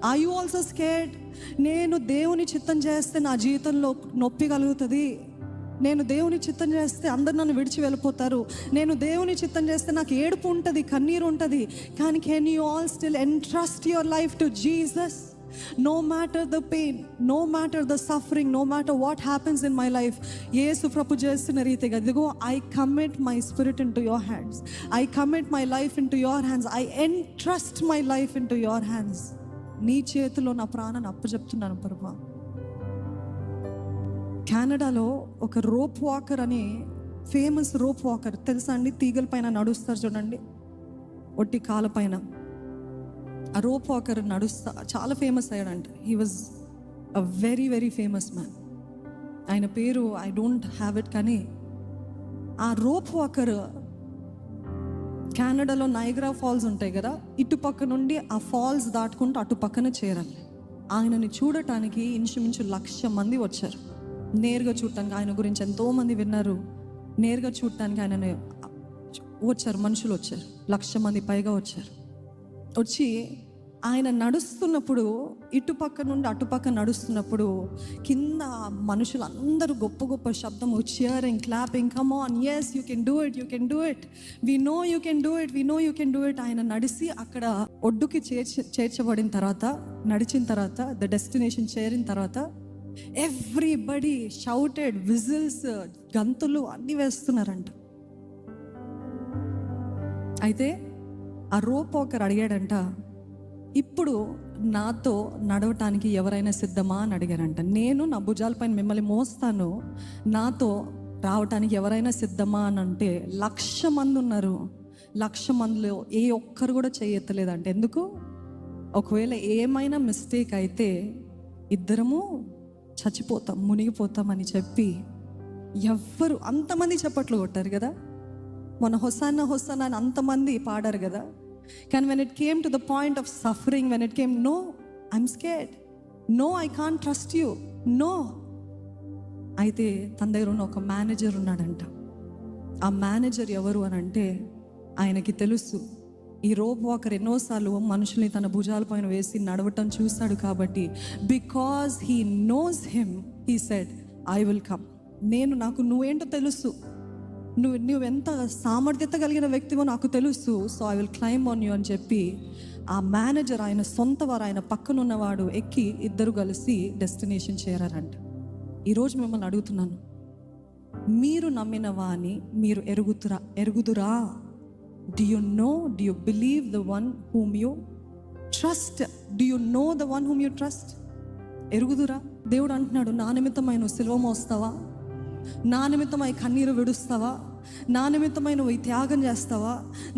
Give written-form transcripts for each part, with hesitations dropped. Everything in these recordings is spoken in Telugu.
Are you also scared? నేను దేవుని చిత్తం చేస్తే నా జీవితంలో నొప్పి కలుగుతుంది, నేను దేవుని చిత్తం చేస్తే అందరు నన్ను విడిచి వెళ్ళిపోతారు, నేను దేవుని చిత్తం చేస్తే నాకు ఏడుపు ఉంటుంది, కన్నీరు ఉంటుంది. కానీ can you all still entrust your life to Jesus? No matter the pain, no matter the suffering, no matter what happens in my life, యేసు ప్రభు చేస్తున్న రీతిగా, ఇదిగో I commit my spirit into your hands, I commit my life into your hands, I entrust my life into your hands. నీ చేతిలో నా ప్రాణాన్ని అప్పచెప్తున్నాను ప్రభువా. కెనడాలో ఒక రోప్ వాకర్ అని ఫేమస్ రోప్ వాకర్ తెలుసా అండి? తీగల పైన నడుస్తారు చూడండి, ఒట్టి కాళ్ళ పైన. ఆ రోప్ వాకర్ నడుస్తా చాలా ఫేమస్ అయ్యాడంట. He was a very very famous man. ఆయన పేరు ఐ డోంట్ హ్యావ్ ఇట్, కానీ ఆ రోప్ వాకర్ కెనడాలో నైగ్రా ఫాల్స్ ఉంటాయి కదా, ఇటుపక్క నుండి ఆ ఫాల్స్ దాటుకుంటూ అటు పక్కన చేరాలి. ఆయనని చూడటానికి ఇంచుమించు 1,00,000 మంది వచ్చారు. నేరుగా చూడటానికి, ఆయన గురించి ఎంతోమంది విన్నారు, నేరుగా చూడటానికి ఆయనని వచ్చారు, మనుషులు వచ్చారు, 1,00,000 మంది పైగా వచ్చారు. వచ్చి ఆయన నడుస్తున్నప్పుడు, ఇటుపక్క నుండి అటుపక్క నడుస్తున్నప్పుడు కింద మనుషులందరూ గొప్ప గొప్ప శబ్దం, cheering, clapping, come on, yes you can do it, you can do it, we know you can do it, we know you can do it. ఆయన నడిచి అక్కడ ఒడ్డుకి చేర్చబడిన తర్వాత, నడిచిన తర్వాత, ద డెస్టినేషన్ చేరిన తర్వాత ఎవ్రీబడి షౌటెడ్, విజిల్స్, గంతులు అన్నీ వేస్తున్నారంట. అయితే ఆ రోప్ వాకర్ అడిగాడంట, ఇప్పుడు నాతో నడవటానికి ఎవరైనా సిద్ధమా అని అడిగారంట. నేను నా భుజాలపైన మిమ్మల్ని మోస్తాను, నాతో రావటానికి ఎవరైనా సిద్ధమా అని అంటే 1,00,000 మంది ఉన్నారు. 1,00,000 మందిలో ఏ ఒక్కరు కూడా చేయెత్తలేదంట. ఎందుకు? ఒకవేళ ఏమైనా మిస్టేక్ అయితే ఇద్దరము చచ్చిపోతాం, మునిగిపోతాం అని చెప్పి ఎవ్వరు, అంతమంది చప్పట్లు కొట్టారు కదా, మన హొసానా హొసానా అని అంతమంది పాడారు కదా. కానీ when it came to the point of suffering, when it came, no, I'm scared, no, I can't trust you, no. అయితే తన దగ్గర ఉన్న ఒక మేనేజర్ ఉన్నాడంట. ఆ మేనేజర్ ఎవరు అని అంటే, ఆయనకి తెలుసు ఈ రోప్ వాకర్ ఎన్నోసార్లు మనుషుల్ని తన భుజాల పైన వేసి నడవటం చూశాడు కాబట్టి, because he knows him, he said I will come. నాకు నువ్వేంటో తెలుసు, నువ్వెంత సామర్థ్యత కలిగిన వ్యక్తివో నాకు తెలుసు, so I will climb on you అని చెప్పి ఆ మేనేజర్, ఆయన సొంత వారు, ఆయన పక్కన ఉన్నవాడు ఎక్కి ఇద్దరు కలిసి డెస్టినేషన్ చేరారంట. ఈరోజు మిమ్మల్ని అడుగుతున్నాను, మీరు నమ్మిన వాని మీరు ఎరుగుదురా? Do you know, do you believe the one whom you trust? Do you know the one whom you trust? ఎరుగుదురా? దేవుడు అంటున్నాడు, నా నిమిత్తమై నువ్వు సిలువ మోస్తావా? నా నిమిత్తమై కన్నీరు విడుస్తావా? నా నిమిత్తమై నువ్వు ఈ త్యాగం చేస్తావా?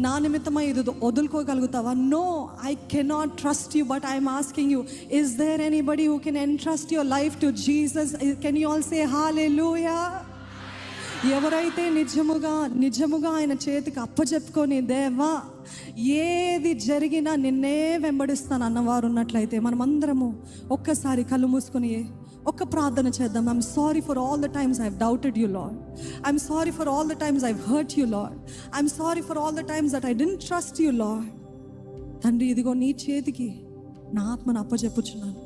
నా నిమిత్తమై ఇది వదులుకోగలుగుతావా? No, I cannot trust you, but I'm asking you, is there anybody who can entrust your life to Jesus? Can you all say hallelujah? ఎవరైతే నిజముగా ఆయన చేతికి అప్పచెప్పుకొని, దేవా ఏది జరిగినా నిన్నే వెంబడిస్తాను అన్నవారు ఉన్నట్లయితే, మనమందరము ఒక్కసారి కళ్ళు మూసుకొని ఒక్క ప్రార్థన చేద్దాం. I'm sorry for all the times I have doubted you lord. I'm sorry for all the times I have hurt you lord. I'm sorry for all the times that I didn't trust you lord. తండ్రి, ఇదిగో నీ చేతికి నా ఆత్మను అప్పచెప్పుచున్నాను.